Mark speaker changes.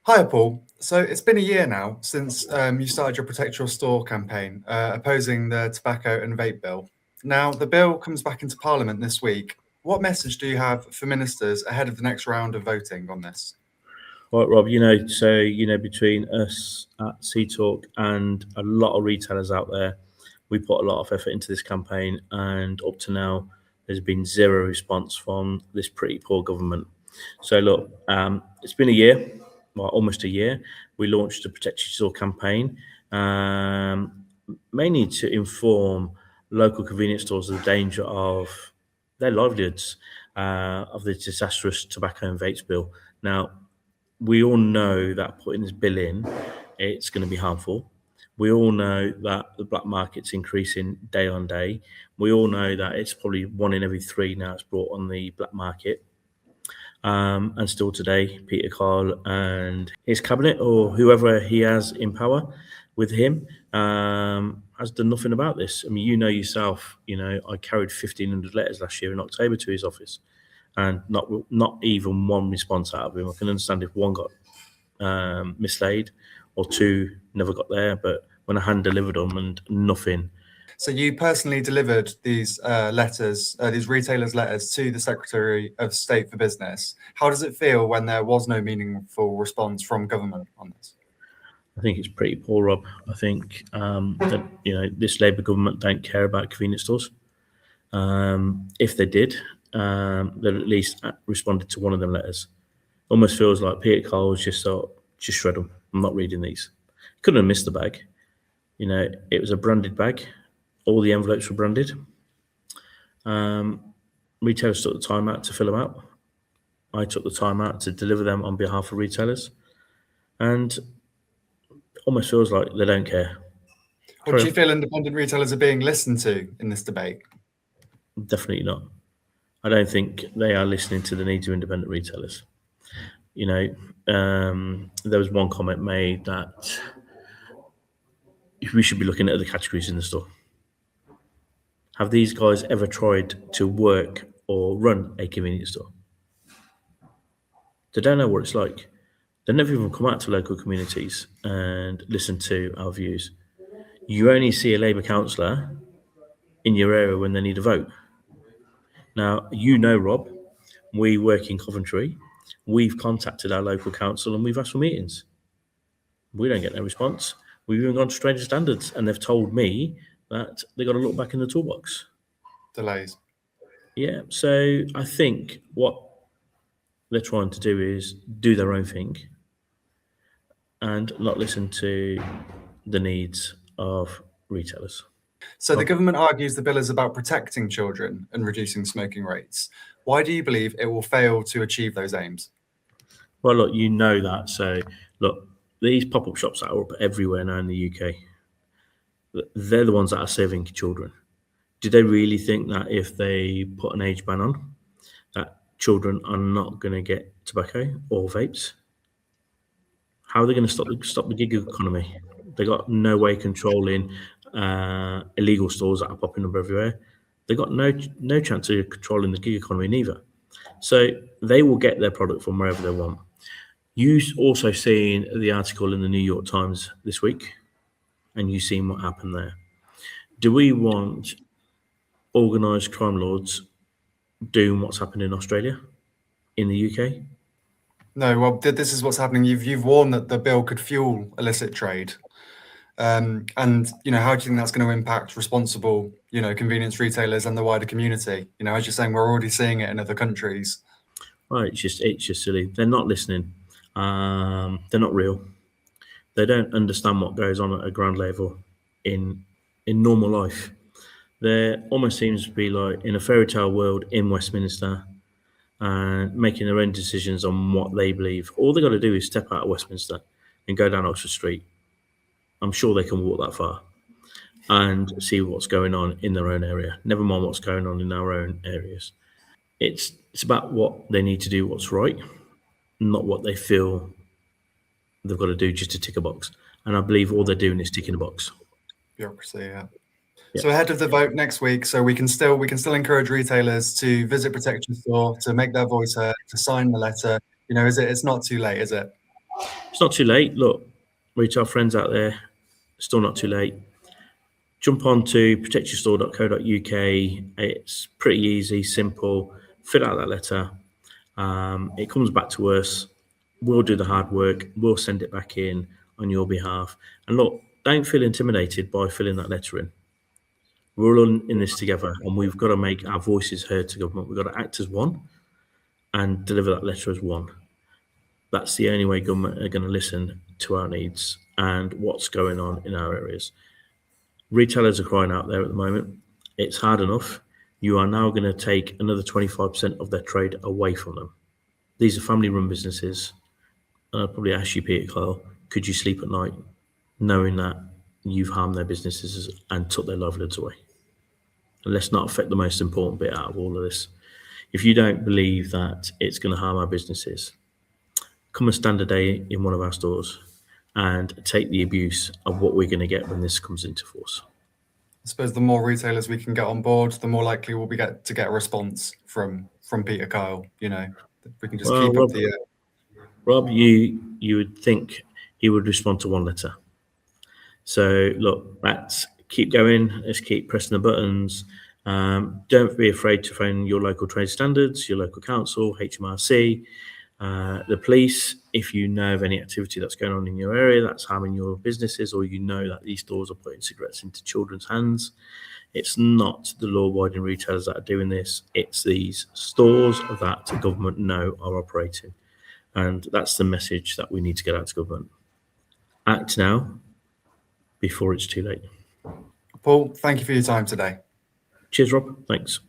Speaker 1: Hi, Paul. So it's been a year now since you started your Protect Your Store campaign, opposing the tobacco and vape bill. Now, the bill comes back into Parliament this week. What message do you have for ministers ahead of the next round of voting on this?
Speaker 2: Right, Rob, between us at Sea Talk and a lot of retailers out there, we put a lot of effort into this campaign, and up to now, there's been zero response from this pretty poor government. So, look, it's been a year, well, almost a year. We launched the Protect Your Store campaign, mainly to inform local convenience stores of the danger of their livelihoods, of the disastrous tobacco and vapes bill. Now, we all know that putting this bill in, it's going to be harmful. We all know that the black market's increasing day on day. We all know that it's probably one in every three now it's brought on the black market. And still today, Peter Carl and his cabinet, or whoever he has in power with him, has done nothing about this. I mean, you know yourself, I carried 1,500 letters last year in October to his office, and not even one response out of him. I can understand if one got mislaid or two never got there, but when I hand delivered them and nothing.
Speaker 1: So you personally delivered these letters, these retailers' letters to the Secretary of State for Business. How does it feel when there was no meaningful response from government on this?
Speaker 2: I think it's pretty poor, Rob. I think that this Labour government don't care about convenience stores. If they did, they'd at least responded to one of them letters. Almost feels like Peter Cole was just thought, just shred them. I'm not reading these. Couldn't have missed the bag. It was a branded bag. All the envelopes were branded. Retailers took the time out to fill them out. I took the time out to deliver them on behalf of retailers. And almost feels like they don't care.
Speaker 1: Well, do you feel independent retailers are being listened to in this debate?
Speaker 2: Definitely not. I don't think they are listening to the needs of independent retailers. There was one comment made that we should be looking at other categories in the store. Have these guys ever tried to work or run a convenience store? They don't know what it's like. They never even come out to local communities and listen to our views. You only see a Labour councillor in your area when they need a vote. Now, Rob, we work in Coventry. We've contacted our local council and we've asked for meetings. We don't get no response. We've even gone to Stranger Standards and they've told me that they've got to look back in the toolbox.
Speaker 1: Delays.
Speaker 2: Yeah, so I think what they're trying to do is do their own thing and not listen to the needs of retailers.
Speaker 1: So the government argues the bill is about protecting children and reducing smoking rates. Why do you believe it will fail to achieve those aims?
Speaker 2: Well, look, you know that. So, look, these pop-up shops that are up everywhere now in the UK, they're the ones that are serving children. Do they really think that if they put an age ban on, that children are not going to get tobacco or vapes? How are they going to stop the gig economy? They got no way controlling illegal stores that are popping up everywhere. They got no chance of controlling the gig economy neither. So they will get their product from wherever they want. You also seen the article in the New York Times this week, and you've seen what happened there. Do we want organised crime lords doing what's happened in Australia, in the UK?
Speaker 1: No, well, this is what's happening. You've warned that the bill could fuel illicit trade. And, how do you think that's going to impact responsible, convenience retailers and the wider community? As you're saying, we're already seeing it in other countries.
Speaker 2: Well, it's just silly. They're not listening. They're not real. They don't understand what goes on at a ground level in normal life. There almost seems to be like in a fairy tale world in Westminster and making their own decisions on what they believe. All they got to do is step out of Westminster and go down Oxford Street. I'm sure they can walk that far and see what's going on in their own area. Never mind what's going on in our own areas. It's about what they need to do, what's right, not what they feel they've got to do just to tick a box. And I believe all they're doing is ticking a box.
Speaker 1: Bureaucracy, yeah. So ahead of the vote next week, so we can still encourage retailers to visit Protect Your Store, to make their voice heard, to sign the letter. It's not too late, is it?
Speaker 2: It's not too late. Look, retail friends out there, still not too late. Jump on to protectyourstore.co.uk. It's pretty easy, simple. Fill out that letter. It comes back to us. We'll do the hard work. We'll send it back in on your behalf. And look, don't feel intimidated by filling that letter in. We're all in this together, and we've got to make our voices heard to government. We've got to act as one and deliver that letter as one. That's the only way government are going to listen to our needs and what's going on in our areas. Retailers are crying out there at the moment. It's hard enough. You are now going to take another 25% of their trade away from them. These are family-run businesses. And I'd probably ask you, Peter Kyle, could you sleep at night knowing that you've harmed their businesses and took their livelihoods away? And let's not affect the most important bit out of all of this. If you don't believe that it's going to harm our businesses, come and stand a day in one of our stores and take the abuse of what we're going to get when this comes into force.
Speaker 1: I suppose the more retailers we can get on board, the more likely we'll be to get a response from Peter Kyle. You know, we can just keep
Speaker 2: Rob,
Speaker 1: up the.
Speaker 2: Rob, you would think he would respond to one letter. So look, let's keep going. Let's keep pressing the buttons. Don't be afraid to phone your local trade standards, your local council, HMRC, the police. If you know of any activity that's going on in your area that's harming your businesses, or you know that these stores are putting cigarettes into children's hands, it's not the law-abiding retailers that are doing this. It's these stores that government know are operating. And that's the message that we need to get out to government. Act now before it's too late.
Speaker 1: Paul, thank you for your time today.
Speaker 2: Cheers, Rob. Thanks.